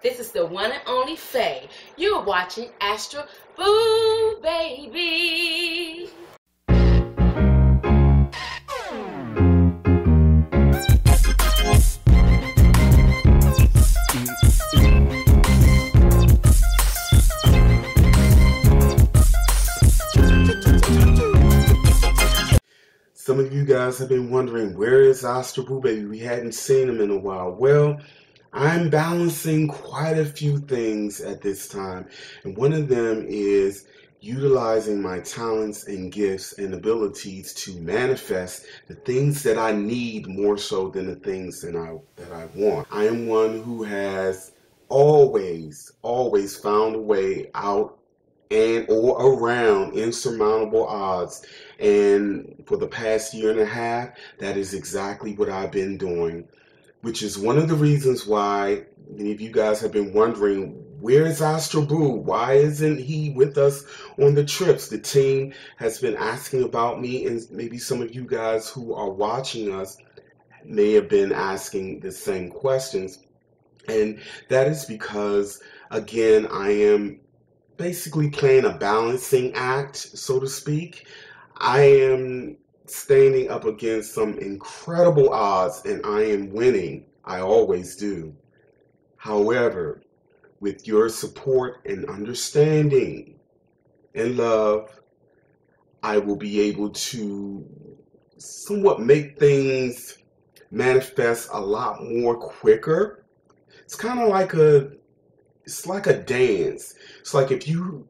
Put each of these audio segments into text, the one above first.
This is the one and only Faye. You're watching Astral Boo Baby. Some of you guys have been wondering, where is Astral Boo Baby? We hadn't seen him in a while. Well, I'm balancing quite a few things at this time, and one of them is utilizing my talents and gifts and abilities to manifest the things that I need more so than the things that I want. I am one who has always found a way out and or around insurmountable odds, and for the past year and a half, that is exactly what I've been doing, which is one of the reasons why many of you guys have been wondering, where is Astral Boo? Why isn't he with us on the trips? The team has been asking about me, and maybe some of you guys who are watching us may have been asking the same questions, and that is because, again, I am basically playing a balancing act, so to speak. I am standing up against some incredible odds, and I am winning. I always do. However, with your support and understanding and love, I will be able to somewhat make things manifest a lot more quicker. It's kind of like it's like a dance. It's like if you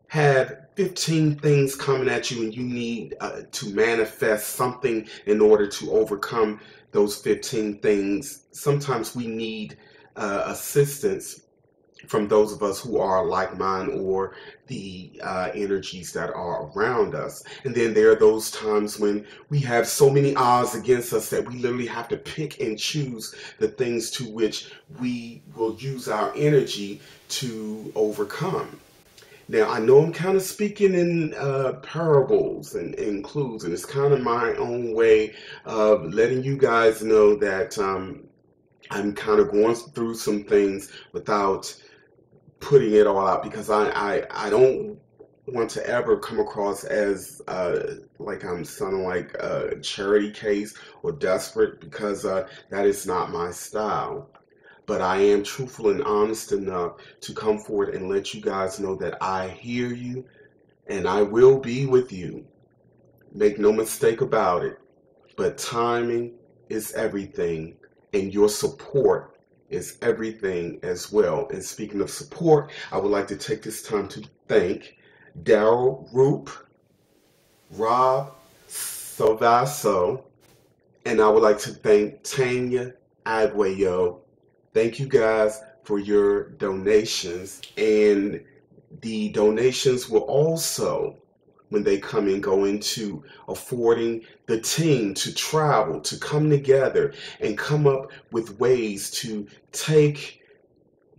have 15 things coming at you and you need to manifest something in order to overcome those 15 things. Sometimes we need assistance from those of us who are like minded or the energies that are around us. And then there are those times when we have so many odds against us that we literally have to pick and choose the things to which we will use our energy to overcome. Now, I know I'm kind of speaking in parables and clues, and it's kind of my own way of letting you guys know that I'm kind of going through some things without putting it all out, because I don't want to ever come across as like I'm sounding like a charity case or desperate, because that is not my style. But I am truthful and honest enough to come forward and let you guys know that I hear you and I will be with you. Make no mistake about it. But timing is everything, and your support is everything as well. And speaking of support, I would like to take this time to thank Daryl Roop, Rob Salvaso, and I would like to thank Tanya Aguayo. Thank you guys for your donations, and the donations will also, when they come in, go into affording the team to travel, to come together and come up with ways to take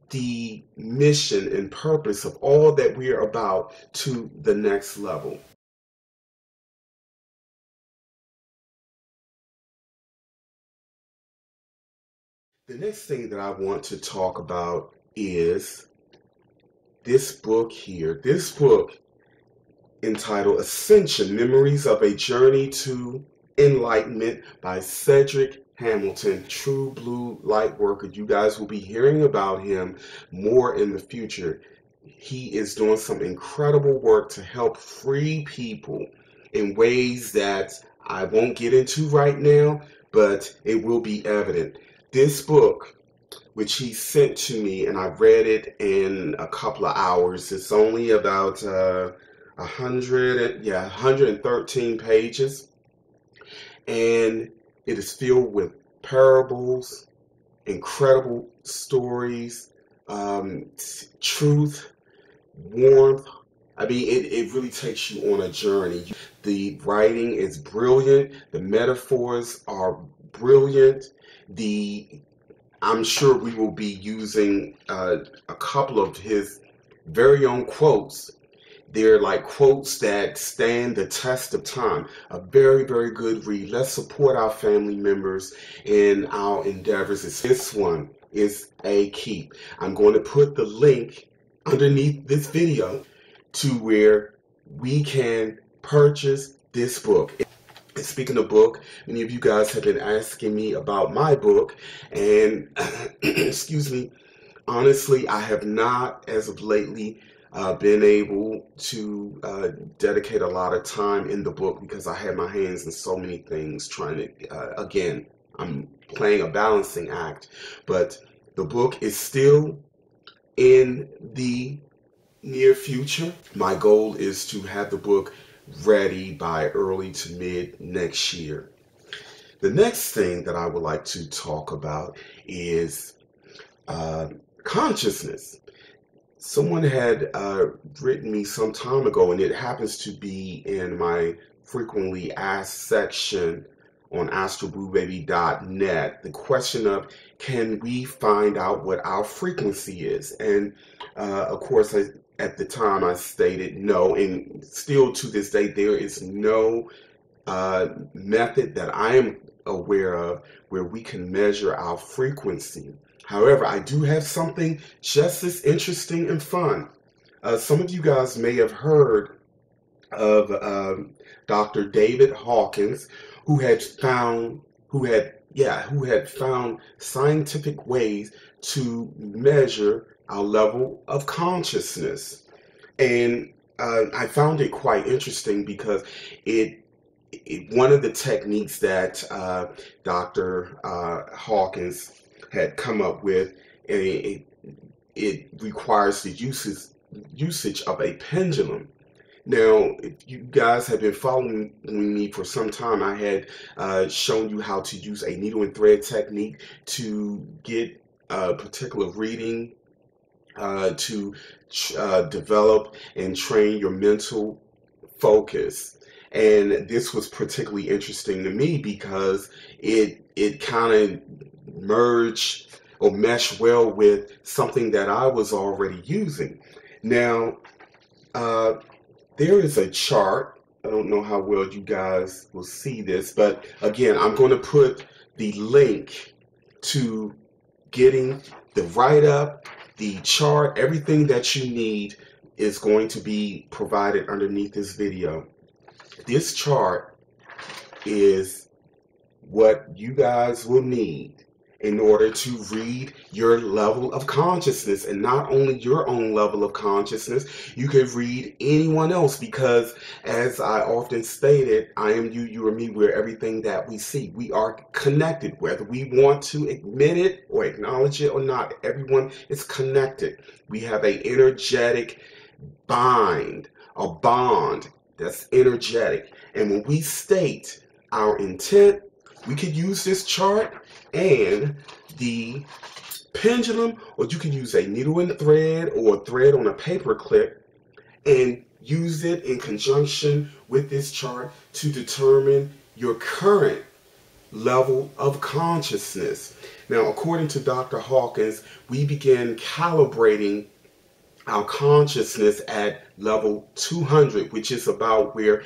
the mission and purpose of all that we are about to the next level. The next thing that I want to talk about is this book here. This book entitled Ascension, Memories of a Journey to Enlightenment by Cedric Hamilton, true blue light worker. You guys will be hearing about him more in the future. He is doing some incredible work to help free people in ways that I won't get into right now, but it will be evident. This book, which he sent to me, and I read it in a couple of hours. It's only about 113 pages, and it is filled with parables, incredible stories, truth, warmth. I mean, it really takes you on a journey. The writing is brilliant. The metaphors are brilliant. I'm sure we will be using a couple of his very own quotes. They're like quotes that stand the test of time. A very, very good read. Let's support our family members in our endeavors. It's this one, is a keep. I'm going to put the link underneath this video to where we can purchase this book. And speaking of book, many of you guys have been asking me about my book, and excuse me, honestly, I have not, as of lately, been able to dedicate a lot of time in the book because I had my hands in so many things trying to, again, I'm playing a balancing act, but the book is still in the near future. My goal is to have the book ready by early to mid next year. The next thing that I would like to talk about is consciousness. Someone had written me some time ago, and it happens to be in my frequently asked section on astralbluebaby.net, the question of, can we find out what our frequency is? And of course, at the time I stated no, and still to this day, there is no method that I am aware of where we can measure our frequency. However, I do have something just as interesting and fun. Some of you guys may have heard of Dr. David Hawkins, who had found scientific ways to measure our level of consciousness. And I found it quite interesting because one of the techniques that Dr. Hawkins had come up with, it requires the usage of a pendulum. Now, if you guys have been following me for some time, I had shown you how to use a needle and thread technique to get a particular reading, to develop and train your mental focus. And this was particularly interesting to me because it kind of merged or meshed well with something that I was already using. Now, there is a chart. I don't know how well you guys will see this, but again, I'm going to put the link to getting the write-up, the chart, everything that you need is going to be provided underneath this video. This chart is what you guys will need in order to read your level of consciousness, and not only your own level of consciousness, you can read anyone else, because as I often stated, I am you, you are me, we're everything that we see. We are connected, whether we want to admit it or acknowledge it or not. Everyone is connected. We have an energetic a bond that's energetic. And when we state our intent, we could use this chart and the pendulum, or you can use a needle and thread or a thread on a paper clip and use it in conjunction with this chart to determine your current level of consciousness. Now, according to Dr. Hawkins, we begin calibrating our consciousness at level 200, which is about where,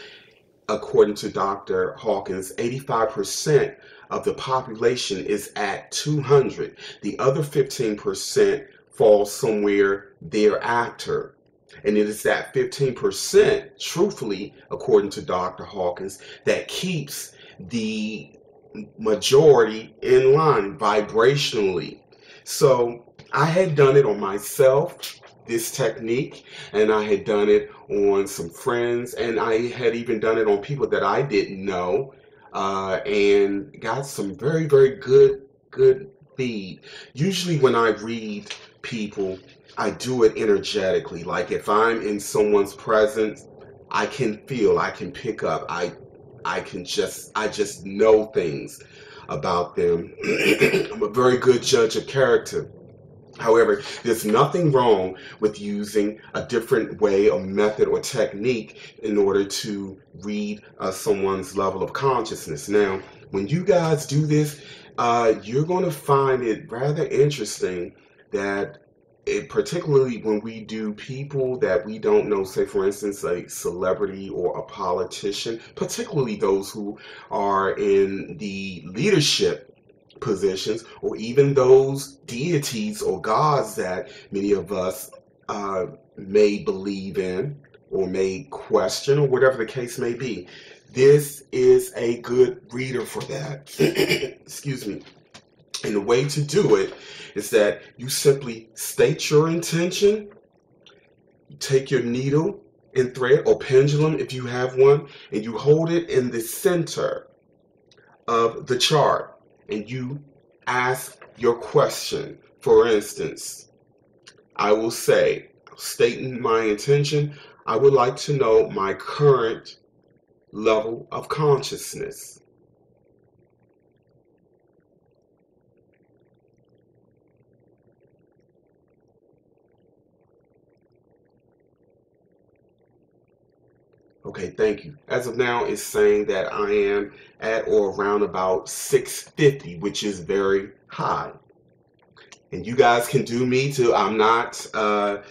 according to Dr. Hawkins, 85% of the population is at 200. The other 15% falls somewhere thereafter. And it is that 15%, truthfully, according to Dr. Hawkins, that keeps the majority in line vibrationally. So I had done it on myself, this technique, and I had done it on some friends, and I had even done it on people that I didn't know, and got some very, very good feed. Usually when I read people, I do it energetically. Like if I'm in someone's presence, I can feel, I can pick up, I just know things about them. I'm a very good judge of character. However, there's nothing wrong with using a different way or method or technique in order to read someone's level of consciousness. Now, when you guys do this, you're going to find it rather interesting that particularly when we do people that we don't know, say for instance a celebrity or a politician, particularly those who are in the leadership positions, or even those deities or gods that many of us may believe in or may question, or whatever the case may be. This is a good reader for that. Excuse me. And the way to do it is that you simply state your intention, you take your needle and thread or pendulum if you have one, and you hold it in the center of the chart, and you ask your question. For instance, I will say, stating my intention, I would like to know my current level of consciousness. Okay, thank you. As of now, it's saying that I am at or around about 650, which is very high. And you guys can do me too. I'm not, you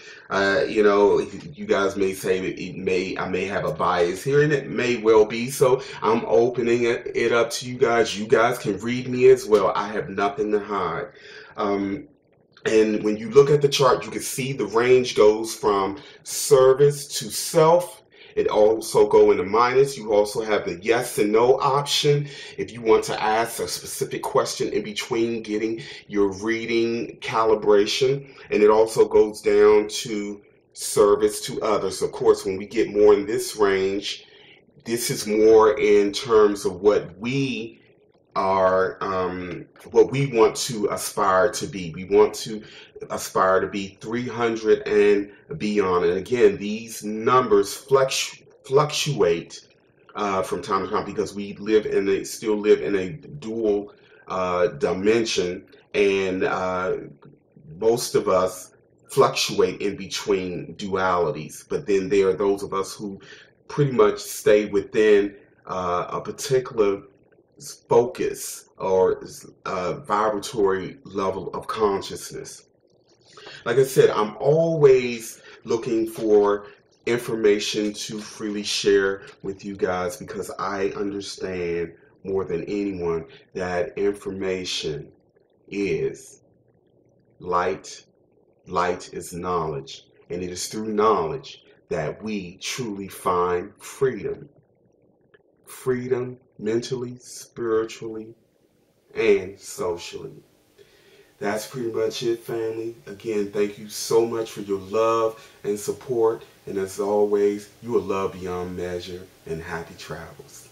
guys may say I may have a bias here, and it may well be. So I'm opening it up to you guys. You guys can read me as well. I have nothing to hide. And when you look at the chart, you can see the range goes from service to self. It also go into minus. You also have the yes and no option if you want to ask a specific question in between getting your reading calibration. And it also goes down to service to others. Of course, when we get more in this range, this is more in terms of what we are, what we want to aspire to be. We want to aspire to be 300 and beyond. And again, these numbers fluctuate from time to time because we still live in a dual dimension, and most of us fluctuate in between dualities. But then there are those of us who pretty much stay within a particular focus or vibratory level of consciousness. Like I said, I'm always looking for information to freely share with you guys because I understand more than anyone that information is light. Light is knowledge, and it is through knowledge that we truly find freedom. Freedom mentally, spiritually, and socially. That's pretty much it, family. Again, thank you so much for your love and support. And as always, you are loved beyond measure, and happy travels.